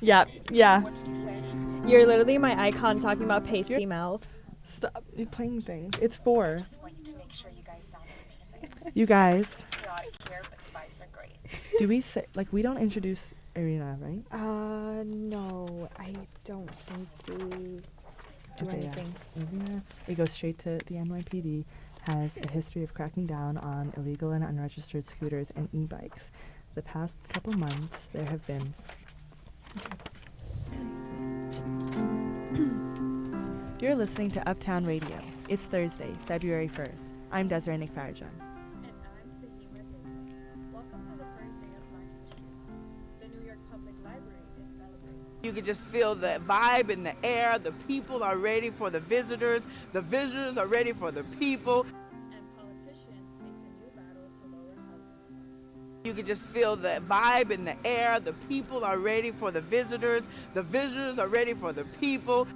Yeah, yeah. You're literally my icon talking about pasty mouth. Stop playing things. It's 4. Just want you to make sure you guys sound amazing. You guys, Chaotic here, but the vibes are great. do we say, like, we don't introduce Irina, right? No, I don't think we do Okay, anything. yeah. Irina, we go straight to the NYPD, has a history of cracking down on illegal and unregistered scooters and e-bikes. The past couple months, there have been... You're listening to Uptown Radio. It's Thursday, February 1st. I'm Desiree Nick-Farajan. And I'm Fahima David. Welcome to the first day of Black History Month. The New York Public Library is celebrating. You can just feel the vibe in the air. The people are ready for the visitors. The visitors are ready for the people. And politicians face a new battle to lower housing costs. You can just feel the vibe in the air. The people are ready for the visitors. The visitors are ready for the people.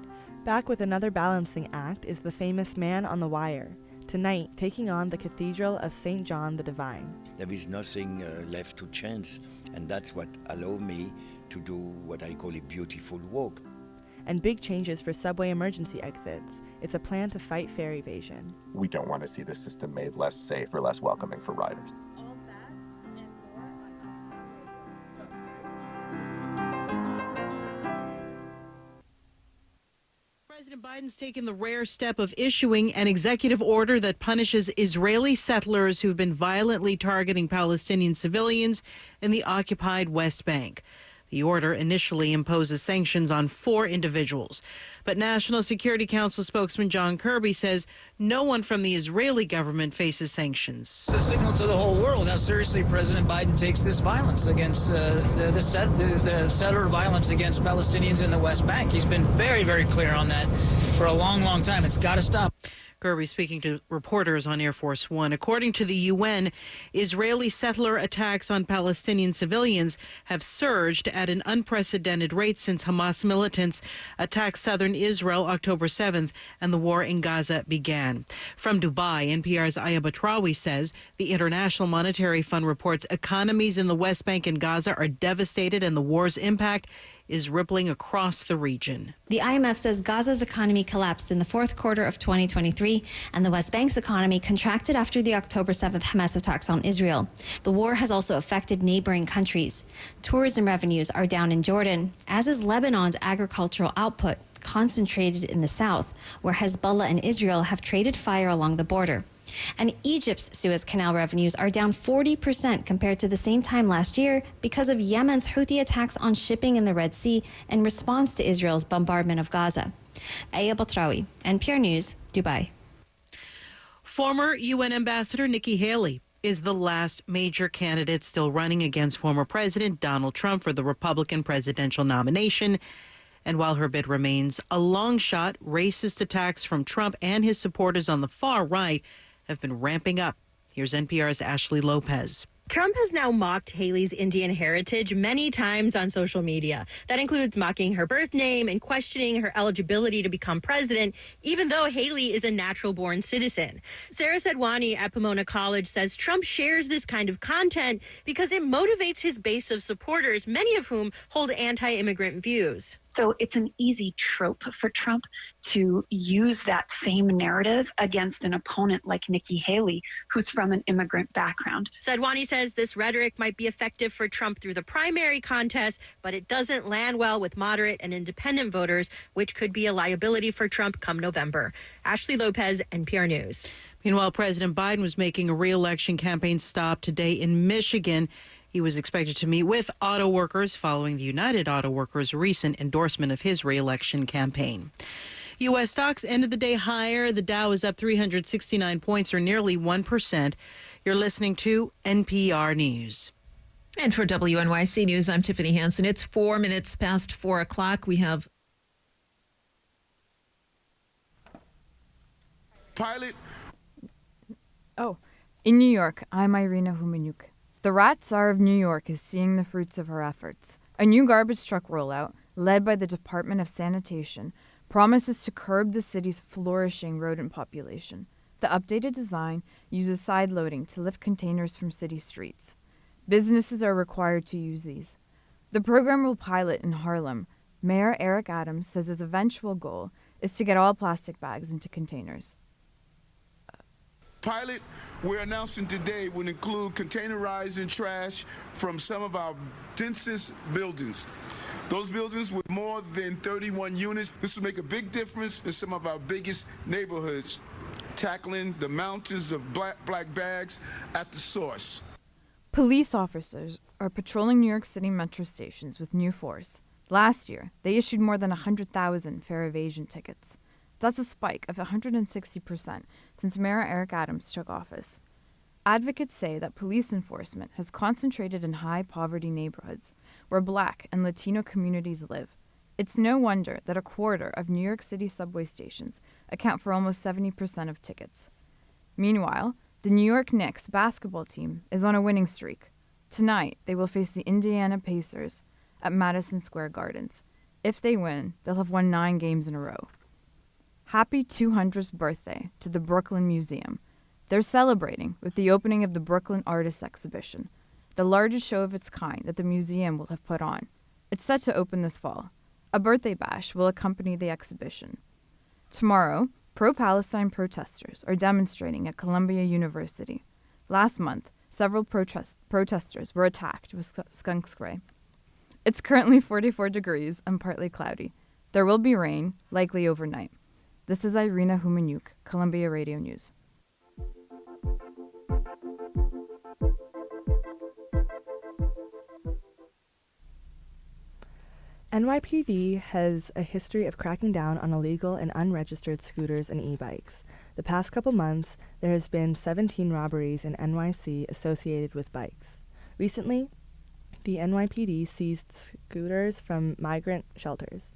Back with another balancing act is the famous Man on the Wire. Tonight, taking on the Cathedral of St. John the Divine. There is nothing left to chance, and that's what allowed me to do what I call a beautiful walk. And big changes for subway emergency exits. It's a plan to fight fare evasion. We don't want to see the system made less safe or less welcoming for riders. All that and more on Uptown President Biden's taken the rare step of issuing an executive order that punishes Israeli settlers who've been violently targeting Palestinian civilians in the occupied West Bank. The order initially imposes sanctions on 4 individuals. But National Security Council spokesman John Kirby says no one from the Israeli government faces sanctions. It's a signal to the whole world how seriously President Biden takes this violence against the settler violence against Palestinians in the West Bank. He's been very, very clear on that for a long, long time. It's got to stop. Kirby speaking to reporters on Air Force One. According to the UN, Israeli settler attacks on Palestinian civilians have surged at an unprecedented rate since Hamas militants attacked southern Israel October 7th and the war in Gaza began. From Dubai, NPR's Aya Batrawi says the International Monetary Fund reports economies in the West Bank and Gaza are devastated and the war's impact is rippling across the region. The IMF says Gaza's economy collapsed in the fourth quarter of 2023, and the West Bank's economy contracted after the October 7th Hamas attacks on Israel. The war has also affected neighboring countries. Tourism revenues are down in Jordan, as is Lebanon's agricultural output, concentrated in the south, where Hezbollah and Israel have traded fire along the border. And Egypt's Suez Canal revenues are down 40% compared to the same time last year because of Yemen's Houthi attacks on shipping in the Red Sea in response to Israel's bombardment of Gaza. Aya Batrawi, NPR News, Dubai. Former UN Ambassador Nikki Haley is the last major candidate still running against former President Donald Trump for the Republican presidential nomination. And while her bid remains a long shot, racist attacks from Trump and his supporters on the far right have been ramping up. Here's NPR's Ashley Lopez. Trump has now mocked Haley's Indian heritage many times on social media. That includes mocking her birth name and questioning her eligibility to become president, even though Haley is a natural-born citizen. Sarah Sedwani at Pomona College says Trump shares this kind of content because it motivates his base of supporters, many of whom hold anti-immigrant views. So it's an easy trope for Trump to use that same narrative against an opponent like Nikki Haley, who's from an immigrant background. Sedwani says this rhetoric might be effective for Trump through the primary contest, but it doesn't land well with moderate and independent voters, which could be a liability for Trump come November. Ashley Lopez, NPR News. Meanwhile, President Biden was making a re-election campaign stop today in Michigan. He was expected to meet with auto workers following the United Auto Workers' recent endorsement of his re-election campaign. U.S. stocks ended the day higher. The Dow is up 369 points, or nearly 1%. You're listening to NPR News. And for WNYC News, I'm Tiffany Hansen. It's 4 minutes past 4 o'clock. We have pilot. Oh, in New York, I'm Irina Humanyuk. The Rat Tsar of New York is seeing the fruits of her efforts. A new garbage truck rollout, led by the Department of Sanitation, promises to curb the city's flourishing rodent population. The updated design uses side loading to lift containers from city streets. Businesses are required to use these. The program will pilot in Harlem. Mayor Eric Adams says his eventual goal is to get all plastic bags into containers. Pilot we're announcing today will include containerizing trash from some of our densest buildings. Those buildings with more than 31 units. This will make a big difference in some of our biggest neighborhoods, tackling the mountains of black bags at the source. Police officers are patrolling New York City metro stations with new force. Last year, they issued more than 100,000 fare evasion tickets. That's a spike of 160% since Mayor Eric Adams took office. Advocates say that police enforcement has concentrated in high-poverty neighborhoods where Black and Latino communities live. It's no wonder that a quarter of New York City subway stations account for almost 70% of tickets. Meanwhile, the New York Knicks basketball team is on a winning streak. Tonight, they will face the Indiana Pacers at Madison Square Gardens. If they win, they'll have won 9 games in a row. Happy 200th birthday to the Brooklyn Museum. They're celebrating with the opening of the Brooklyn Artists Exhibition, the largest show of its kind that the museum will have put on. It's set to open this fall. A birthday bash will accompany the exhibition. Tomorrow, pro-Palestine protesters are demonstrating at Columbia University. Last month, several protesters were attacked with skunk spray. It's currently 44 degrees and partly cloudy. There will be rain, likely overnight. This is Irina Humaniuk, Columbia Radio News. NYPD has a history of cracking down on illegal and unregistered scooters and e-bikes. The past couple months, there has been 17 robberies in NYC associated with bikes. Recently, the NYPD seized scooters from migrant shelters.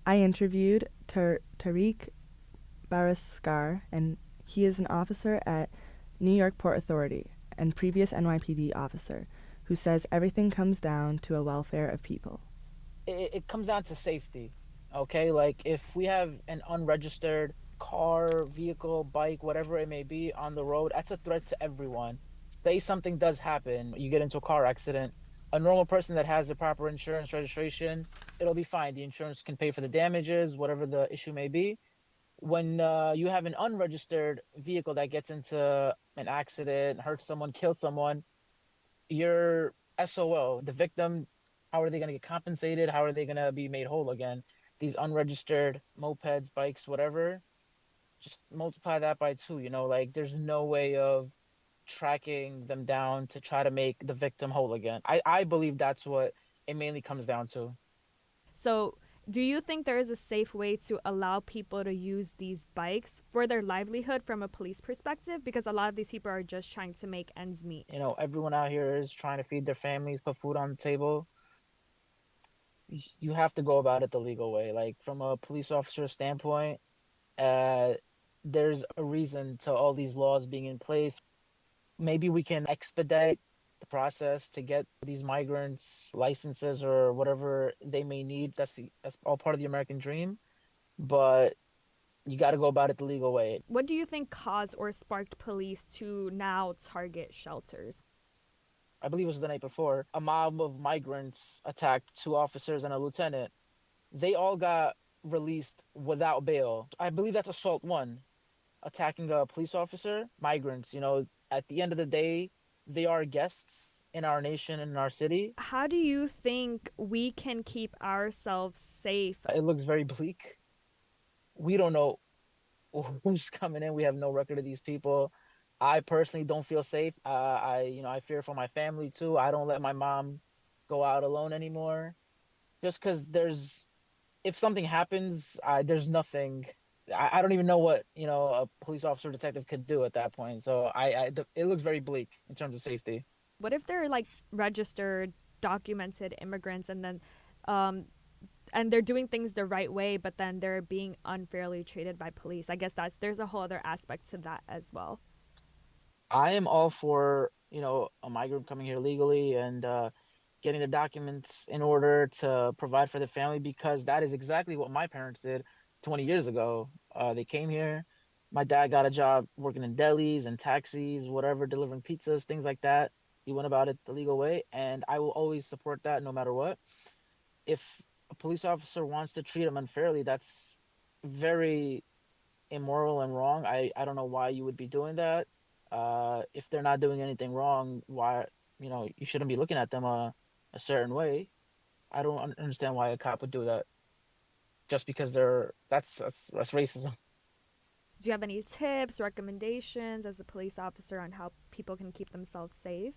I interviewed Tariq Baraskar, and he is an officer at New York Port Authority and previous NYPD officer, who says everything comes down to a welfare of people. It comes down to safety, okay? Like, if we have an unregistered car, vehicle, bike, whatever it may be on the road, that's a threat to everyone. Say something does happen, you get into a car accident, a normal person that has the proper insurance registration, it'll be fine. The insurance can pay for the damages, whatever the issue may be. When you have an unregistered vehicle that gets into an accident, hurts someone, kills someone, you're SOL. The victim, how are they going to get compensated? How are they going to be made whole again? These unregistered mopeds, bikes, whatever, just multiply that by 2, like there's no way of tracking them down to try to make the victim whole again. I believe that's what it mainly comes down to. So do you think there is a safe way to allow people to use these bikes for their livelihood from a police perspective? Because a lot of these people are just trying to make ends meet. Everyone out here is trying to feed their families, put food on the table. You have to go about it the legal way. Like, from a police officer standpoint, there's a reason to all these laws being in place. Maybe we can expedite the process to get these migrants licenses or whatever they may need. That's all part of the American dream, but you got to go about it the legal way. What do you think caused or sparked police to now target shelters? I believe it was the night before. A mob of migrants attacked 2 officers and a lieutenant. They all got released without bail. I believe that's assault 1, attacking a police officer. Migrants, at the end of the day, they are guests in our nation and in our city. How do you think we can keep ourselves safe? It looks very bleak. We don't know who's coming in. We have no record of these people. I personally don't feel safe. I fear for my family too. I don't let my mom go out alone anymore. Just because if something happens, there's nothing. I don't even know what a police officer or detective could do at that point. So it looks very bleak in terms of safety. What if they're like registered, documented immigrants, and then and they're doing things the right way, but then they're being unfairly treated by police? I guess there's a whole other aspect to that as well. I am all for a migrant coming here legally and getting the documents in order to provide for the family, because that is exactly what my parents did 20 years ago. They came here. My dad got a job working in delis and taxis, whatever, delivering pizzas, things like that. He went about it the legal way, and I will always support that no matter what. If a police officer wants to treat him unfairly, that's very immoral and wrong. I don't know why you would be doing that. If they're not doing anything wrong, why, you shouldn't be looking at them a certain way. I don't understand why a cop would do that just because that's racism. Do you have any tips, recommendations as a police officer on how people can keep themselves safe?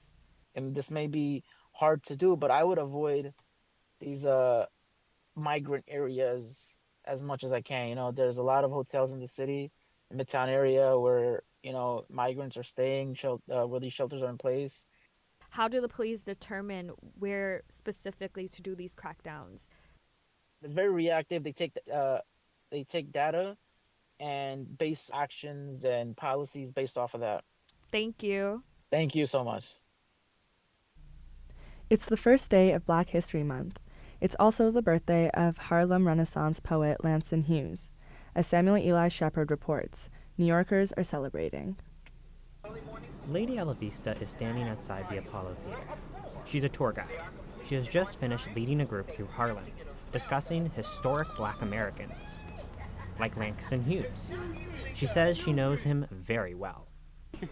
And this may be hard to do, but I would avoid these migrant areas as much as I can. There's a lot of hotels in the city, Midtown area, where migrants are staying, where these shelters are in place. How do the police determine where specifically to do these crackdowns? It's very reactive. They take data and base actions and policies based off of that. Thank you. Thank you so much. It's the first day of Black History Month. It's also the birthday of Harlem Renaissance poet Langston Hughes. As Samuel Eli Shepard reports, New Yorkers are celebrating. Lady Ella Vista is standing outside the Apollo Theater. She's a tour guide. She has just finished leading a group through Harlem, discussing historic Black Americans, like Langston Hughes. She says she knows him very well.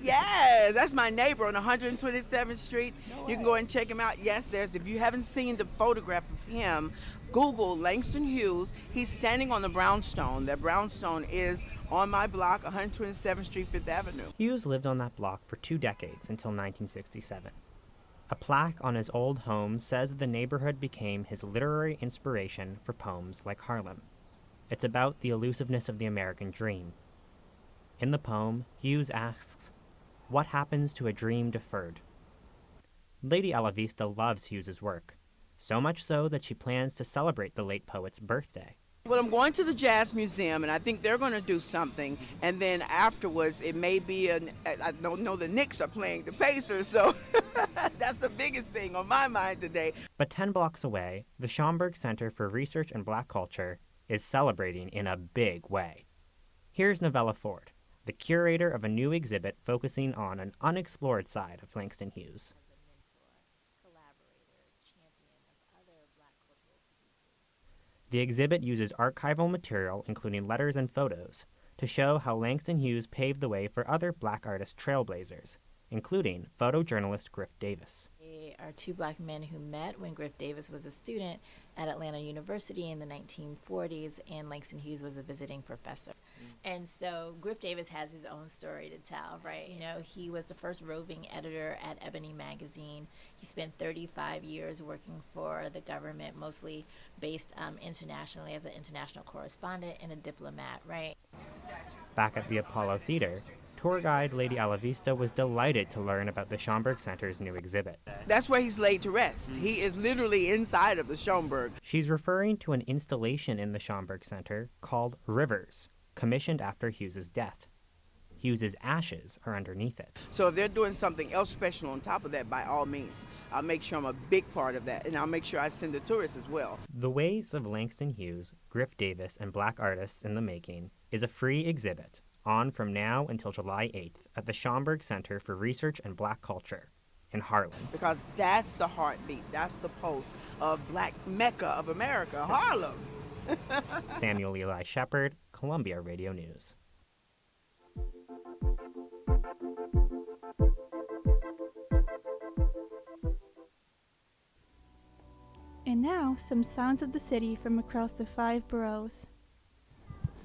Yes, that's my neighbor on 127th Street. You can go and check him out. Yes, if you haven't seen the photograph of him, Google Langston Hughes. He's standing on the brownstone. That brownstone is on my block, 127th Street, 5th Avenue. Hughes lived on that block for 2 decades until 1967. A plaque on his old home says the neighborhood became his literary inspiration for poems like Harlem. It's about the elusiveness of the American dream. In the poem, Hughes asks, "What happens to a dream deferred?" Lady Ella Vista loves Hughes's work, so much so that she plans to celebrate the late poet's birthday. Well, I'm going to the Jazz Museum, and I think they're going to do something. And then afterwards, it may be I don't know, the Knicks are playing the Pacers, so that's the biggest thing on my mind today. But 10 blocks away, the Schomburg Center for Research and Black Culture is celebrating in a big way. Here's Novella Ford, the curator of a new exhibit focusing on an unexplored side of Langston Hughes. The exhibit uses archival material, including letters and photos, to show how Langston Hughes paved the way for other Black artist trailblazers, including photojournalist Griff Davis. They are 2 Black men who met when Griff Davis was a student at Atlanta University in the 1940s, and Langston Hughes was a visiting professor. And so Griff Davis has his own story to tell, right? He was the first roving editor at Ebony magazine. He spent 35 years working for the government, mostly based internationally as an international correspondent and a diplomat, right? Back at the Apollo Theater, tour guide Lady Ella Vista was delighted to learn about the Schomburg Center's new exhibit. That's where he's laid to rest. He is literally inside of the Schomburg. She's referring to an installation in the Schomburg Center called Rivers, commissioned after Hughes's death. Hughes's ashes are underneath it. So if they're doing something else special on top of that, by all means, I'll make sure I'm a big part of that, and I'll make sure I send the tourists as well. The Ways of Langston Hughes, Griff Davis, and Black Artists in the Making is a free exhibit on from now until July 8th at the Schomburg Center for Research and Black Culture in Harlem. Because that's the heartbeat, that's the pulse of Black Mecca of America, Harlem. Samuel Eli Shepard, Columbia Radio News. And now, some sounds of the city from across the 5 boroughs.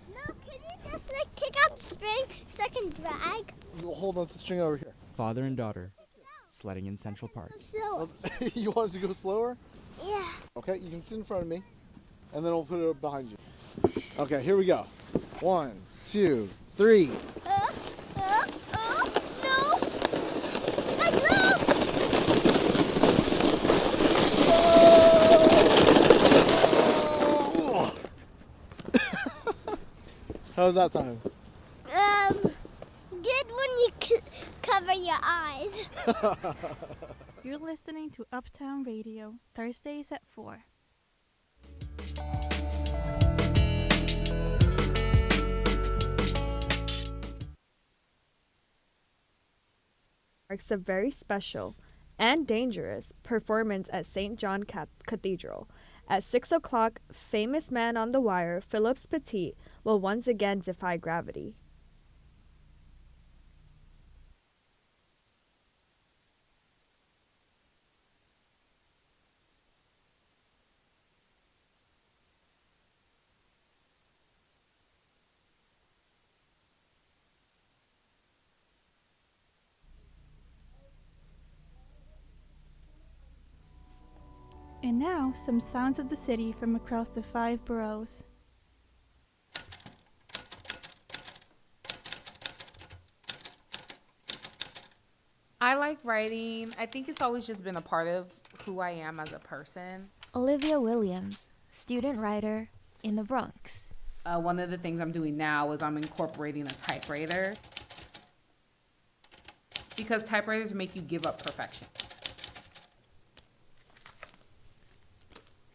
No, can you just kick out the string so I can drag? We'll hold on to the string over here. Father and daughter sledding in Central Park. So. You want it to go slower? Yeah. Okay, you can sit in front of me, and then we'll put it behind you. Okay, here we go. 1, 2, 3. No. Hello. How was that time? Good when you cover your eyes. You're listening to Uptown Radio, Thursdays at 4. Marks a very special and dangerous performance at St. John Cathedral. At 6 o'clock, famous man on the wire, Philippe Petit, will once again defy gravity. And now, some sounds of the city from across the 5 boroughs. I like writing. I think it's always just been a part of who I am as a person. Olivia Williams, student writer in the Bronx. One of the things I'm doing now is I'm incorporating a typewriter because typewriters make you give up perfection.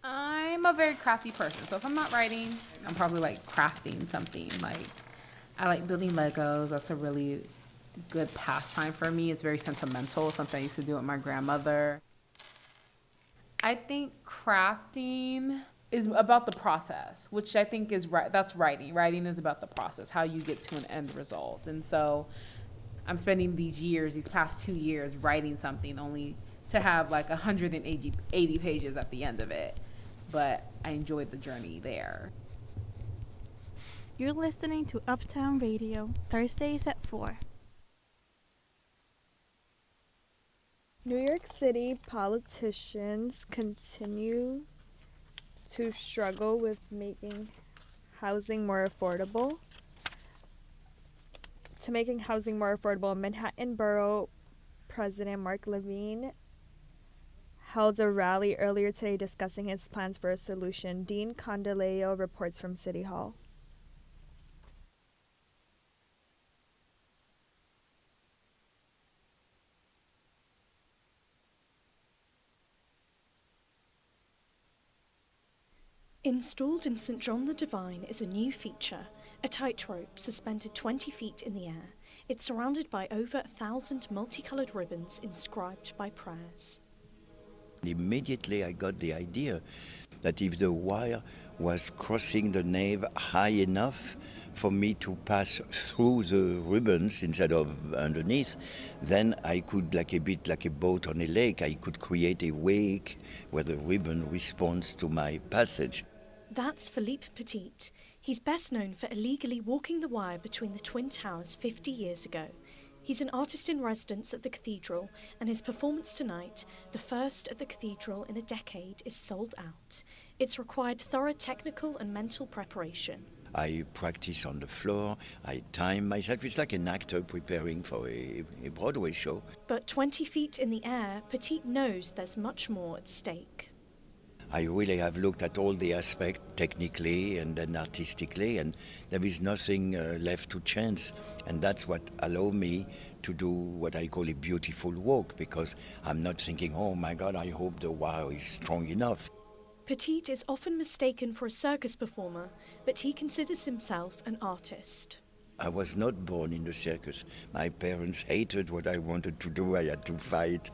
I'm a very crafty person, so if I'm not writing, I'm probably like crafting something. Like I like building Legos. That's a really good pastime for me. It's very sentimental, something I used to do with my grandmother. I think crafting is about the process, which I think is right. That's writing. Writing is about the process, how you get to an end result. And so I'm spending these past 2 years writing something only to have like 180 pages at the end of it. But I enjoyed the journey there. You're listening to Uptown Radio, Thursdays at 4. New York City politicians continue to struggle with making housing more affordable. Manhattan Borough President Mark Levine held a rally earlier today discussing his plans for a solution. Dean Condileo reports from City Hall. Installed in St. John the Divine is a new feature, a tightrope suspended 20 feet in the air. It's surrounded by over 1,000 multicoloured ribbons inscribed by prayers. Immediately I got the idea that if the wire was crossing the nave high enough for me to pass through the ribbons instead of underneath, then I could, like a boat on a lake, I could create a wake where the ribbon responds to my passage. That's Philippe Petit. He's best known for illegally walking the wire between the Twin Towers 50 years ago. He's an artist in residence at the cathedral, and his performance tonight, the first at the cathedral in a decade, is sold out. It's required thorough technical and mental preparation. I practice on the floor, I time myself. It's like an actor preparing for a Broadway show. But 20 feet in the air, Petit knows there's much more at stake. I really have looked at all the aspects technically and then artistically, and there is nothing left to chance. And that's what allowed me to do what I call a beautiful walk, because I'm not thinking, oh my God, I hope the wire is strong enough. Petit is often mistaken for a circus performer, but he considers himself an artist. I was not born in the circus. My parents hated what I wanted to do. I had to fight,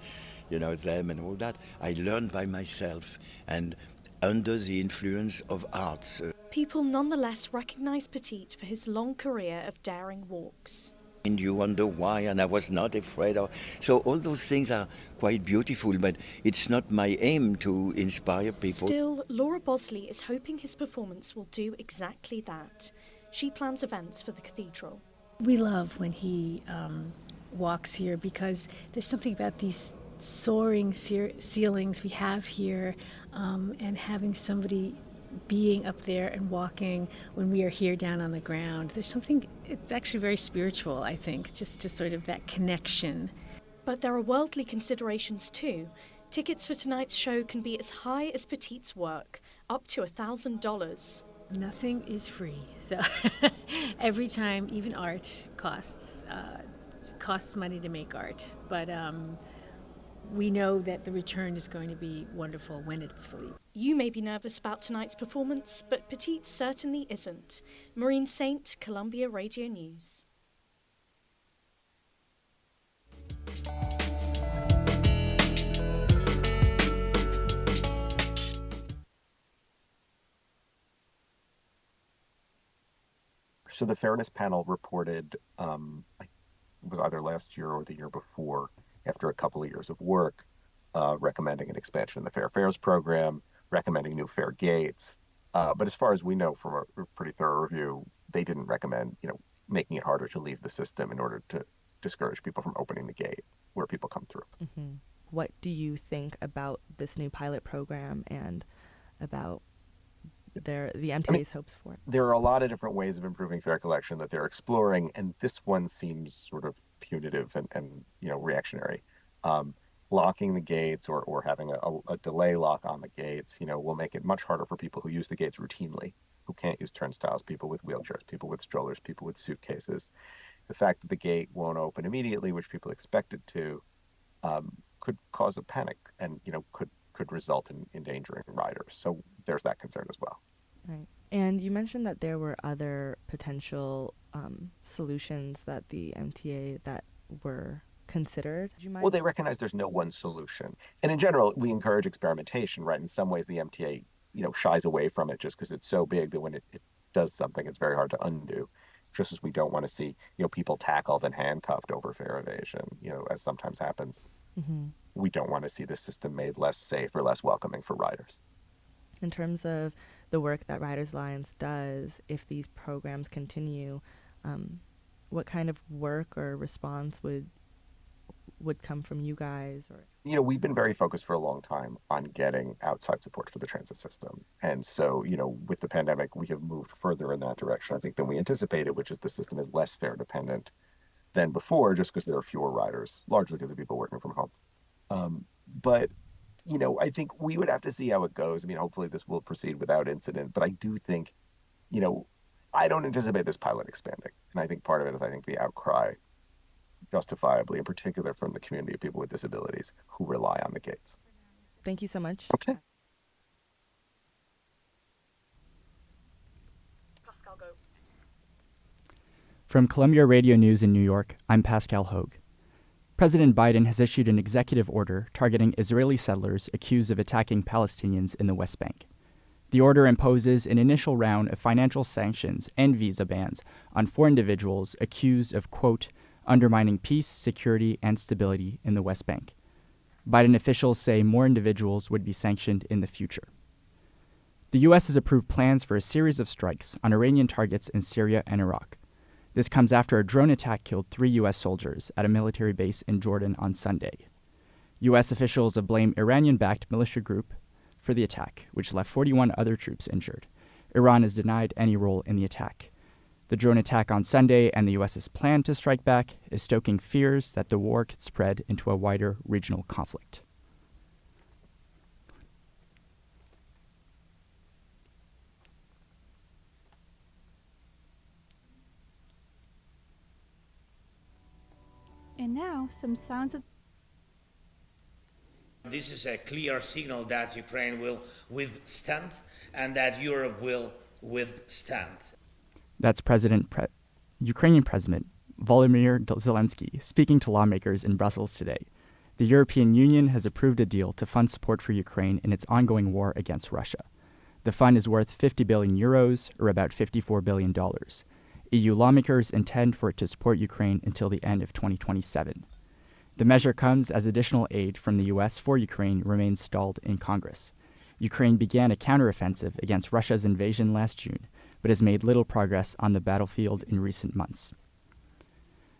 them and all that. I learned by myself and under the influence of arts. People nonetheless recognize Petit for his long career of daring walks. And you wonder why, and I was not afraid of. So all those things are quite beautiful, but it's not my aim to inspire people. Still, Laura Bosley is hoping his performance will do exactly that. She plans events for the cathedral. We love when he walks here because there's something about these soaring ceilings we have here, and having somebody being up there and walking when we are here down on the ground. There's something, it's actually very spiritual, I think, just sort of that connection. But there are worldly considerations too. Tickets for tonight's show can be as high as Petit's work, up to $1,000. Nothing is free, so every time, even art costs money to make art, but we know that the return is going to be wonderful when it's Philippe. You may be nervous about tonight's performance, but Petit certainly isn't. Maureen Saint, Columbia Radio News. So the Fairness Panel reported, it was either last year or the year before, after a couple of years of work, recommending an expansion of the Fair Fares program, recommending new fare gates. But as far as we know from a pretty thorough review, they didn't recommend, making it harder to leave the system in order to discourage people from opening the gate where people come through. Mm-hmm. What do you think about this new pilot program and about the MTA's hopes for it? There are a lot of different ways of improving fare collection that they're exploring, and this one seems sort of punitive and reactionary. Locking the gates or having a delay lock on the gates, will make it much harder for people who use the gates routinely, who can't use turnstiles, people with wheelchairs, people with strollers, people with suitcases. The fact that the gate won't open immediately, which people expect it to, could cause a panic and, could result in endangering riders. So there's that concern as well. Right. And you mentioned that there were other potential solutions that the MTA that were considered. Well, they recognize there's no one solution. And in general, we encourage experimentation, right? In some ways, the MTA, shies away from it just because it's so big that when it does something, it's very hard to undo. Just as we don't want to see, people tackled and handcuffed over fare evasion, as sometimes happens. Mm-hmm. We don't want to see the system made less safe or less welcoming for riders. In terms of the work that Riders Alliance does, if these programs continue, what kind of work or response would come from you guys? Or we've been very focused for a long time on getting outside support for the transit system. And so, with the pandemic, we have moved further in that direction, I think, than we anticipated, which is the system is less fare dependent than before, just because there are fewer riders, largely because of people working from home. But I think we would have to see how it goes. I mean, hopefully this will proceed without incident, but I do think, I don't anticipate this pilot expanding. And I think part of it is, the outcry, justifiably, in particular from the community of people with disabilities who rely on the gates. Thank you so much. Okay. Pascal, go. From Columbia Radio News in New York, I'm Pascal Hogue. President Biden has issued an executive order targeting Israeli settlers accused of attacking Palestinians in the West Bank. The order imposes an initial round of financial sanctions and visa bans on 4 individuals accused of, quote, undermining peace, security, and stability in the West Bank. Biden officials say more individuals would be sanctioned in the future. The U.S. has approved plans for a series of strikes on Iranian targets in Syria and Iraq. This comes after a drone attack killed 3 U.S. soldiers at a military base in Jordan on Sunday. U.S. officials have blamed Iranian-backed militia group for the attack, which left 41 other troops injured. Iran has denied any role in the attack. The drone attack on Sunday and the U.S.'s plan to strike back is stoking fears that the war could spread into a wider regional conflict. And now, some sounds of... This is a clear signal that Ukraine will withstand and that Europe will withstand. That's Ukrainian President Volodymyr Zelensky speaking to lawmakers in Brussels today. The European Union has approved a deal to fund support for Ukraine in its ongoing war against Russia. The fund is worth 50 billion euros, or about $54 billion. EU lawmakers intend for it to support Ukraine until the end of 2027. The measure comes as additional aid from the U.S. for Ukraine remains stalled in Congress. Ukraine began a counteroffensive against Russia's invasion last June, but has made little progress on the battlefield in recent months.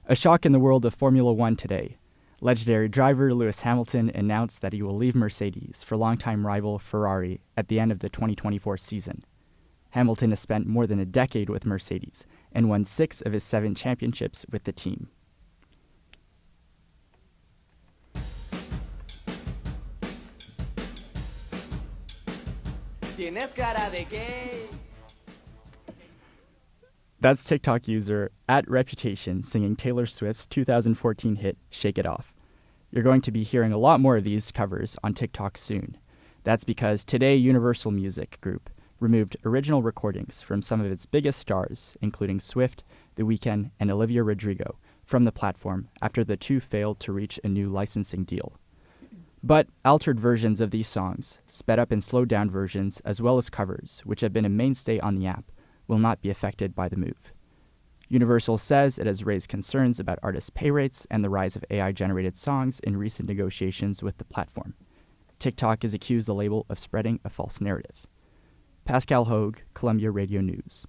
A shock in the world of Formula One today. Legendary driver Lewis Hamilton announced that he will leave Mercedes for longtime rival Ferrari at the end of the 2024 season. Hamilton has spent more than a decade with Mercedes and won 6 of his 7 championships with the team. Tienes cara de gay. That's TikTok user @Reputation singing Taylor Swift's 2014 hit Shake It Off. You're going to be hearing a lot more of these covers on TikTok soon. That's because today Universal Music Group removed original recordings from some of its biggest stars, including Swift, The Weeknd, and Olivia Rodrigo, from the platform after the two failed to reach a new licensing deal. But altered versions of these songs, sped up and slowed down versions, as well as covers, which have been a mainstay on the app, will not be affected by the move. Universal says it has raised concerns about artists' pay rates and the rise of AI-generated songs in recent negotiations with the platform. TikTok has accused the label of spreading a false narrative. Pascal Hogue, Columbia Radio News.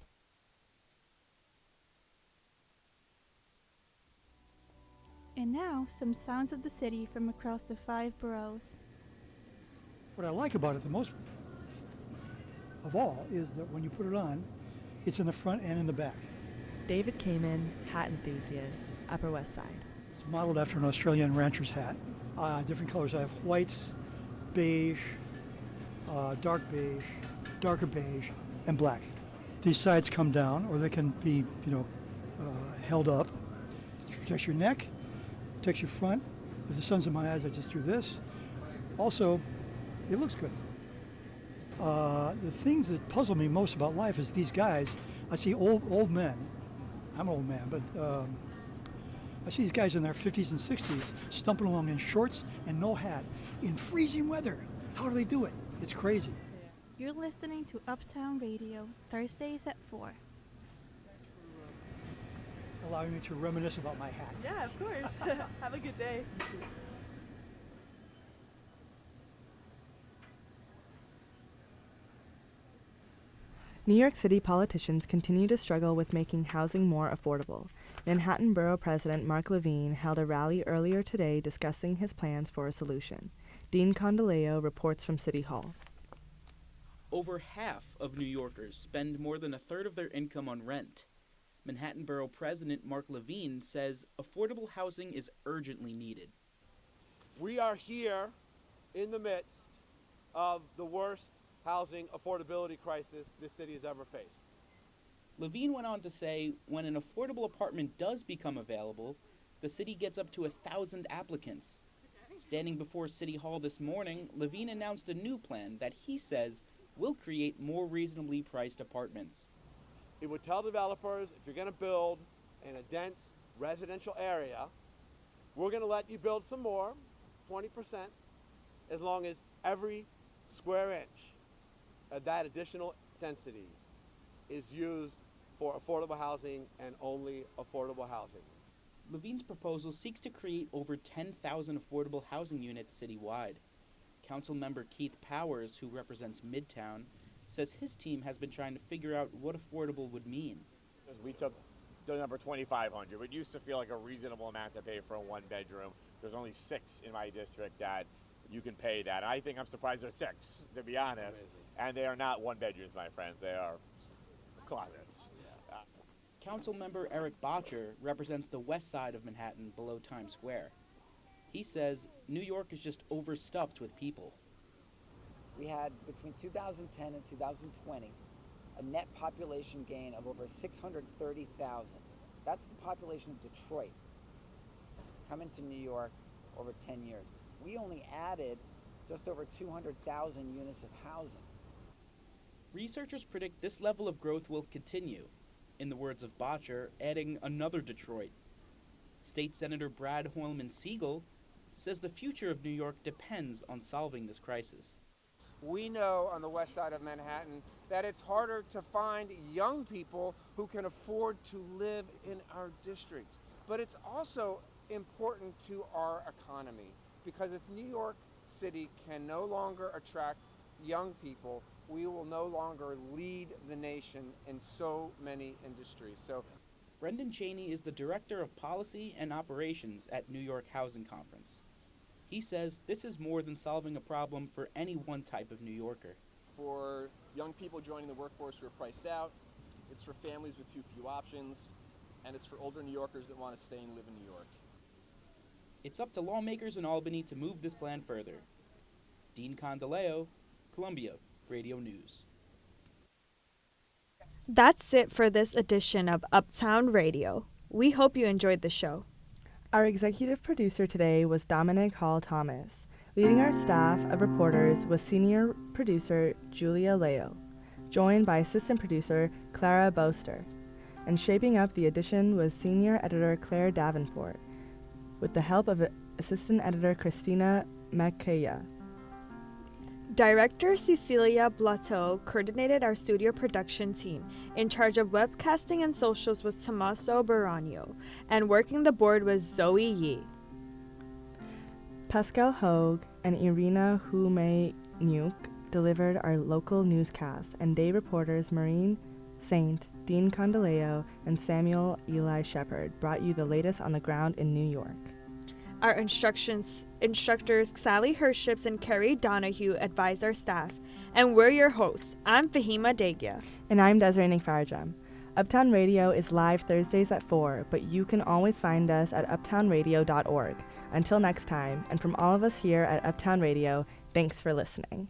And now, some sounds of the city from across the 5 boroughs. What I like about it the most of all is that when you put it on, it's in the front and in the back. David Kamen, hat enthusiast, Upper West Side. It's modeled after an Australian rancher's hat. Different colors. I have white, beige, dark beige, darker beige, and black. These sides come down, or they can be, held up. It protects your neck, protects your front. If the sun's in my eyes, I just do this. Also, it looks good. The things that puzzle me most about life is these guys. I see old men. I'm an old man, but I see these guys in their 50s and 60s stumping along in shorts and no hat in freezing weather. How do they do it? It's crazy. You're listening to Uptown Radio, Thursdays at 4. Allowing me to reminisce about my hat. Yeah, of course. Have a good day. New York City politicians continue to struggle with making housing more affordable. Manhattan Borough President Mark Levine held a rally earlier today discussing his plans for a solution. Dean Condileo reports from City Hall. Over half of New Yorkers spend more than a third of their income on rent. Manhattan Borough President Mark Levine says affordable housing is urgently needed. We are here in the midst of the worst housing affordability crisis this city has ever faced. Levine went on to say when an affordable apartment does become available, the city gets up to 1,000 applicants. Standing before City Hall this morning, Levine announced a new plan that he says will create more reasonably priced apartments. It would tell developers, if you're going to build in a dense residential area, we're going to let you build some more, 20%, as long as every square inch of that additional density is used for affordable housing and only affordable housing. Levine's proposal seeks to create over 10,000 affordable housing units citywide. Councilmember Keith Powers, who represents Midtown, says his team has been trying to figure out what affordable would mean. We took the number 2,500, which used to feel like a reasonable amount to pay for a one-bedroom. There's only 6 in my district that you can pay that. And I think I'm surprised there's 6, to be honest. Amazing. And they are not one-bedrooms, my friends. They are closets. Councilmember Eric Botcher represents the west side of Manhattan below Times Square. He says New York is just overstuffed with people. We had, between 2010 and 2020, a net population gain of over 630,000. That's the population of Detroit coming to New York over 10 years. We only added just over 200,000 units of housing. Researchers predict this level of growth will continue. In the words of Botcher, adding another Detroit. State Senator Brad Hoylman-Siegel says the future of New York depends on solving this crisis. We know on the west side of Manhattan that it's harder to find young people who can afford to live in our district. But it's also important to our economy, because if New York City can no longer attract young people, we will no longer lead the nation in so many industries. So, Brendan Cheney is the Director of Policy and Operations at New York Housing Conference. He says this is more than solving a problem for any one type of New Yorker. For young people joining the workforce who are priced out, it's for families with too few options, and it's for older New Yorkers that want to stay and live in New York. It's up to lawmakers in Albany to move this plan further. Dean Condileo, Columbia Radio News. That's it for this edition of Uptown Radio. We hope you enjoyed the show. Our executive producer today was Dominic Hall Thomas. Leading our staff of reporters was senior producer Julia Leo, joined by assistant producer Clara Boster. And shaping up the edition was senior editor Claire Davenport, with the help of assistant editor Christina Makaya. Director Cecilia Blateau coordinated our studio production team. In charge of webcasting and socials was Tommaso Baragno, and working the board was Zoe Yee. Pascal Hogue and Irina Humenyuk delivered our local newscast, and day reporters Maureen Saint, Dean Condaleo, and Samuel Eli Shepard brought you the latest on the ground in New York. Our instructors Sally Herships and Carrie Donahue advise our staff, and we're your hosts. I'm Fahima Degia. And I'm Desiree Farjam. Uptown Radio is live Thursdays at 4, but you can always find us at uptownradio.org. Until next time, and from all of us here at Uptown Radio, thanks for listening.